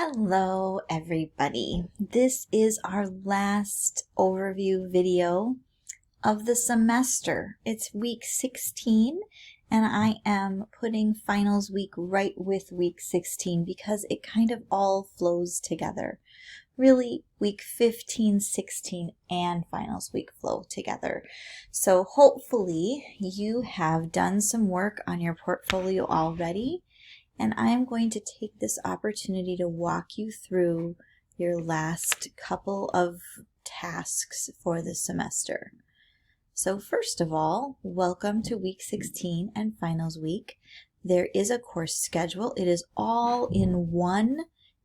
Hello everybody. This is our last overview video of the semester. It's week 16 and I am putting finals week right with week 16 because it kind of all flows together. Really, week 15, 16, and finals week flow together. So hopefully you have done some work on your portfolio already. And I am going to take this opportunity to walk you through your last couple of tasks for the semester. So first of all, welcome to week 16 and finals week. There is a course schedule. It is all in one.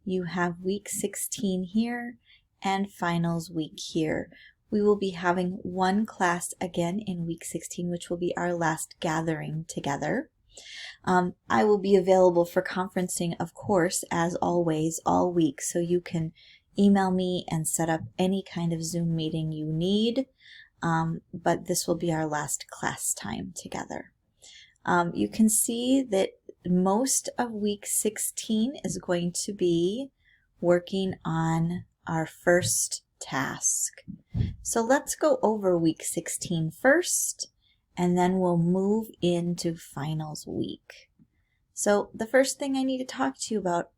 You have week 16 here and finals week here. We will be having one class again in week 16, which will be our last gathering together. I will be available for conferencing, of course, as always, all week, so you can email me and set up any kind of Zoom meeting you need, but this will be our last class time together. You can see that most of week 16 is going to be working on our first task. So let's go over week 16 first. And then we'll move into finals week. So the first thing I need to talk to you about,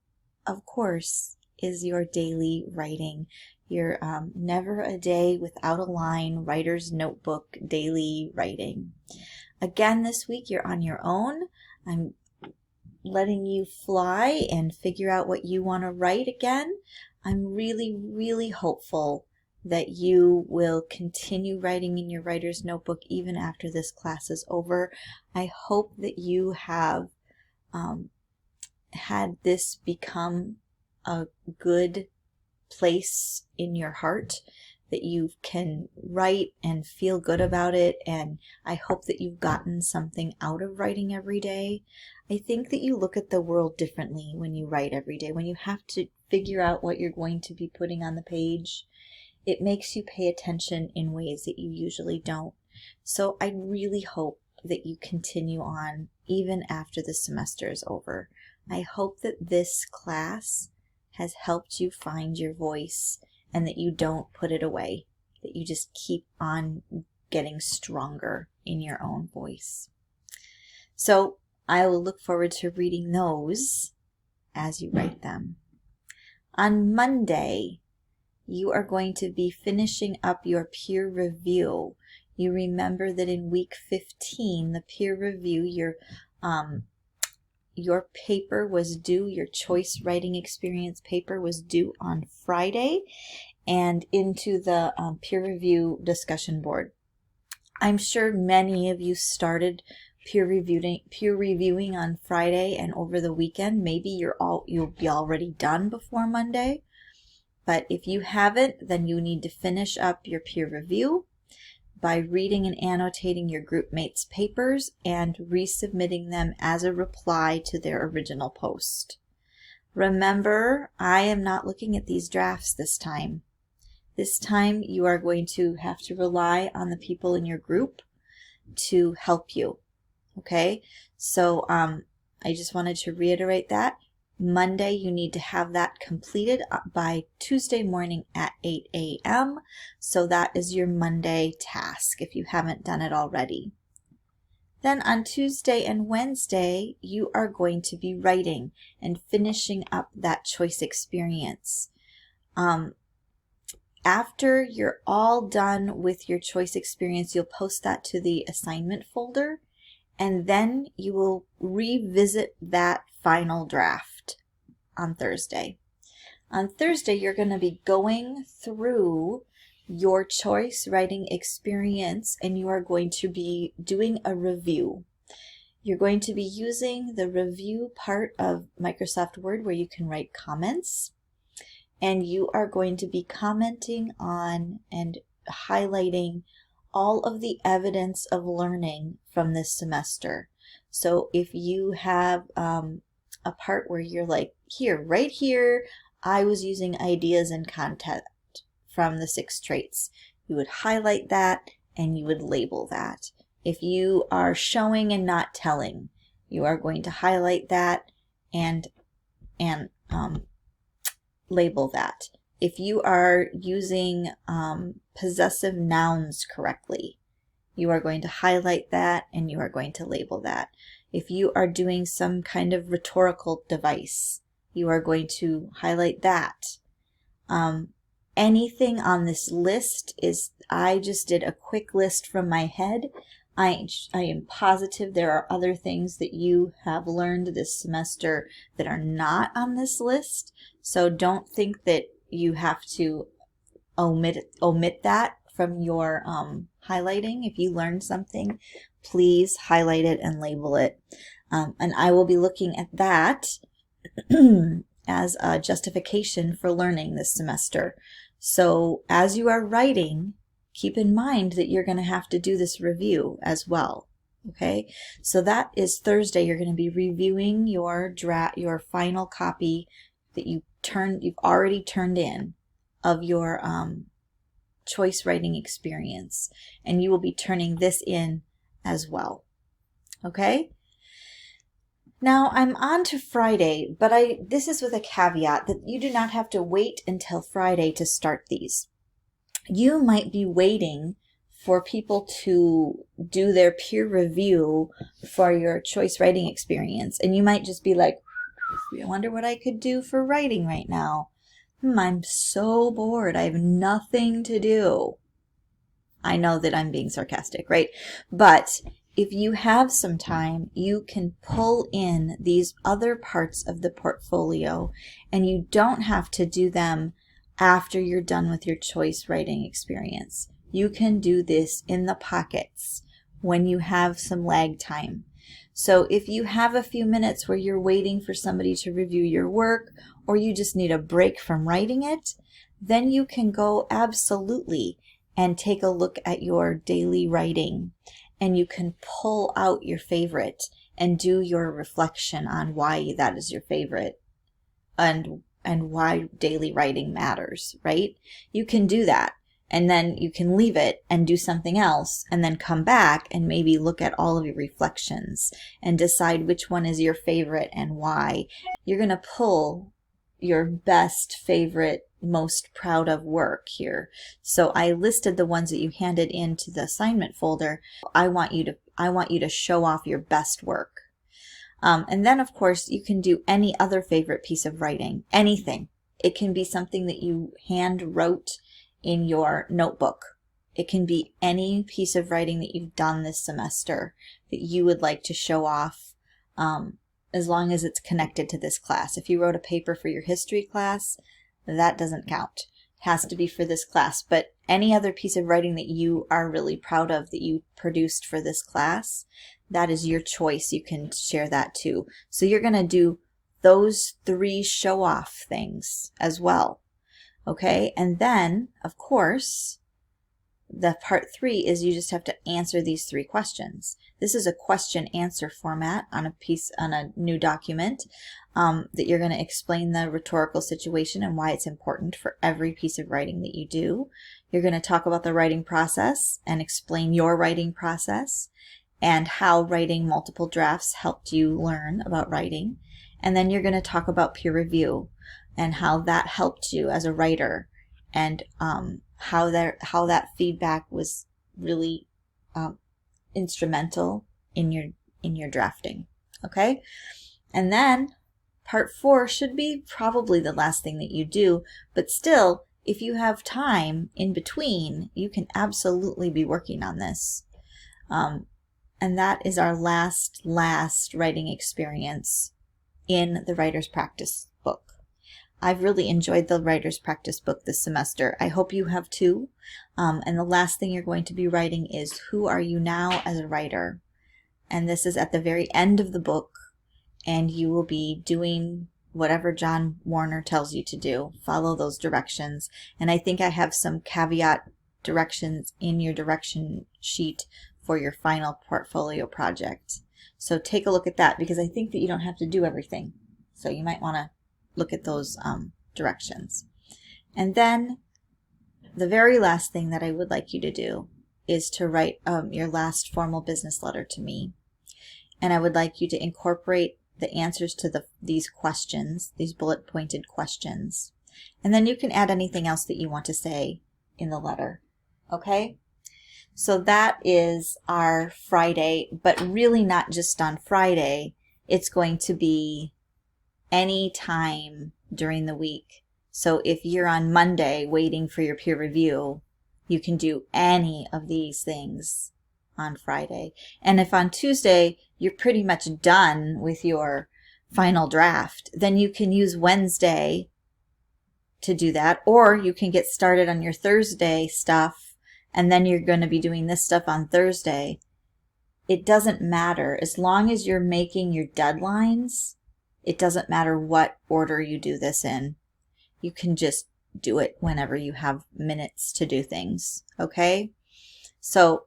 of course, is your daily writing. Your never a day without a line, writer's notebook, daily writing. Again, this week you're on your own. I'm letting you fly and figure out what you want to write again. I'm really, really hopeful that you will continue writing in your writer's notebook even after this class is over. I hope that you have had this become a good place in your heart, that you can write and feel good about it, and I hope that you've gotten something out of writing every day. I think that you look at the world differently when you write every day, when you have to figure out what you're going to be putting on the page. It makes you pay attention in ways that you usually don't. So I really hope that you continue on even after the semester is over. I hope that this class has helped you find your voice and that you don't put it away, that you just keep on getting stronger in your own voice. So I will look forward to reading those as you write them. On Monday, you are going to be finishing up your peer review. You remember that in week 15, the peer review, your paper was due, your choice writing experience paper was due on Friday and into the peer review discussion board. I'm sure many of you started peer reviewing on Friday and over the weekend. Maybe you'll be already done before Monday. But if you haven't, then you need to finish up your peer review by reading and annotating your group mates' papers and resubmitting them as a reply to their original post. Remember, I am not looking at these drafts this time. This time you are going to have to rely on the people in your group to help you. Okay? So I just wanted to reiterate that. Monday, you need to have that completed by Tuesday morning at 8 a.m. So that is your Monday task if you haven't done it already. Then on Tuesday and Wednesday, you are going to be writing and finishing up that choice experience. After you're all done with your choice experience, you'll post that to the assignment folder, and then you will revisit that final draft on Thursday. On Thursday, you're going to be going through your choice writing experience and you are going to be doing a review. You're going to be using the review part of Microsoft Word where you can write comments, and you are going to be commenting on and highlighting all of the evidence of learning from this semester. So if you have a part where you're like, here, right here, I was using ideas and content from the 6 traits. You would highlight that and you would label that. If you are showing and not telling, you are going to highlight that and label that. If you are using possessive nouns correctly, you are going to highlight that and you are going to label that. If you are doing some kind of rhetorical device, you are going to highlight that. Anything on this list is, I just did a quick list from my head. I am positive there are other things that you have learned this semester that are not on this list. So don't think that you have to omit that from your highlighting. If you learned something, please highlight it and label it. And I will be looking at that as a justification for learning this semester. So as you are writing, keep in mind that you're going to have to do this review as well. Okay, so that is Thursday. You're going to be reviewing your final copy that you've already turned in of your choice writing experience, and you will be turning this in as well. Okay. Now I'm on to Friday, but this is with a caveat that you do not have to wait until Friday to start these. You might be waiting for people to do their peer review for your choice writing experience, and you might just be like, I wonder what I could do for writing right now. I'm so bored. I have nothing to do. I know that I'm being sarcastic, right? But if you have some time, you can pull in these other parts of the portfolio, and you don't have to do them after you're done with your choice writing experience. You can do this in the pockets when you have some lag time. So if you have a few minutes where you're waiting for somebody to review your work, or you just need a break from writing it, then you can go absolutely and take a look at your daily writing, and you can pull out your favorite and do your reflection on why that is your favorite and why daily writing matters, right? You can do that, and then you can leave it and do something else, and then come back and maybe look at all of your reflections and decide which one is your favorite and why. You're going to pull your best, favorite, most proud of work here. So I listed the ones that you handed into the assignment folder. I want you to show off your best work. And then of course you can do any other favorite piece of writing, anything. It can be something that you hand wrote in your notebook. It can be any piece of writing that you've done this semester that you would like to show off, as long as it's connected to this class. If you wrote a paper for your history class, that doesn't count. It has to be for this class. But any other piece of writing that you are really proud of that you produced for this class, that is your choice. You can share that too. So you're going to do those 3 show-off things as well. Okay, and then, of course, the part 3 is you just have to answer these 3 questions. This is a question-answer format on a new document that you're going to explain the rhetorical situation and why it's important for every piece of writing that you do. You're going to talk about the writing process and explain your writing process and how writing multiple drafts helped you learn about writing. And then you're going to talk about peer review and how that helped you as a writer, and how that feedback was really instrumental in your drafting. Okay, and then part 4 should be probably the last thing that you do, but still, if you have time in between, you can absolutely be working on this. And that is our last writing experience in the Writer's Practice book. I've really enjoyed the Writer's Practice book this semester. I hope you have too. And the last thing you're going to be writing is Who Are You Now as a Writer? And this is at the very end of the book, and you will be doing whatever John Warner tells you to do. Follow those directions. And I think I have some caveat directions in your direction sheet for your final portfolio project. So take a look at that, because I think that you don't have to do everything. So you might want to look at those directions. And then the very last thing that I would like you to do is to write your last formal business letter to me. And I would like you to incorporate the answers to these questions, these bullet pointed questions. And then you can add anything else that you want to say in the letter. Okay? So that is our Friday, but really not just on Friday. It's going to be any time during the week. So if you're on Monday waiting for your peer review, you can do any of these things on Friday. And if on Tuesday you're pretty much done with your final draft, then you can use Wednesday to do that, or you can get started on your Thursday stuff and then you're going to be doing this stuff on Thursday. It doesn't matter. As long as you're making your deadlines, it doesn't matter what order you do this in. You can just do it whenever you have minutes to do things, okay? So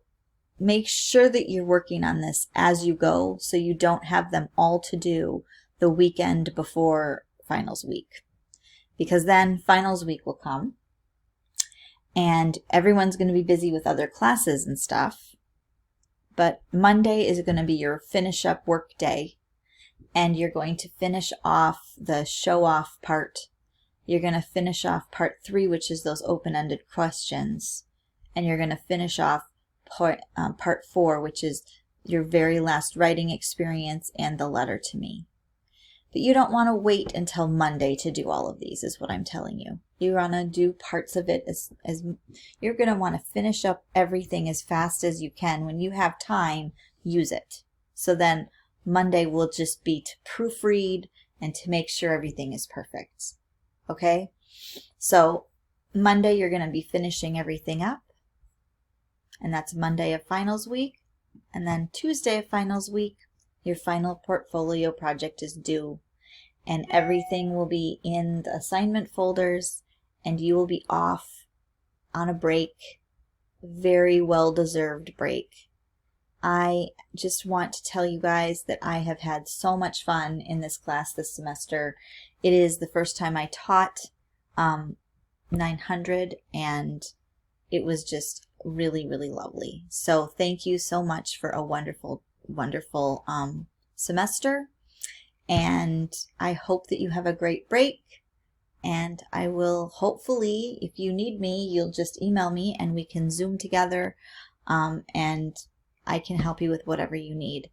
make sure that you're working on this as you go so you don't have them all to do the weekend before finals week. Because then finals week will come and everyone's going to be busy with other classes and stuff. But Monday is going to be your finish up work day, and you're going to finish off the show off part. You're going to finish off part 3, which is those open-ended questions, and you're going to finish off part 4, which is your very last writing experience and the letter to me. But you don't want to wait until Monday to do all of these, is what I'm telling you. You want to do parts of it as you're going to want to finish up everything as fast as you can. When you have time, use it. So then Monday will just be to proofread and to make sure everything is perfect. Okay? So Monday you're going to be finishing everything up. And that's Monday of finals week. And then Tuesday of finals week, your final portfolio project is due, and everything will be in the assignment folders, and you will be off on a break, very well-deserved break. I just want to tell you guys that I have had so much fun in this class this semester. It is the first time I taught 900, and it was just really, really lovely. So thank you so much for a wonderful semester, and I hope that you have a great break, and I will hopefully, if you need me, you'll just email me and we can Zoom together, and I can help you with whatever you need.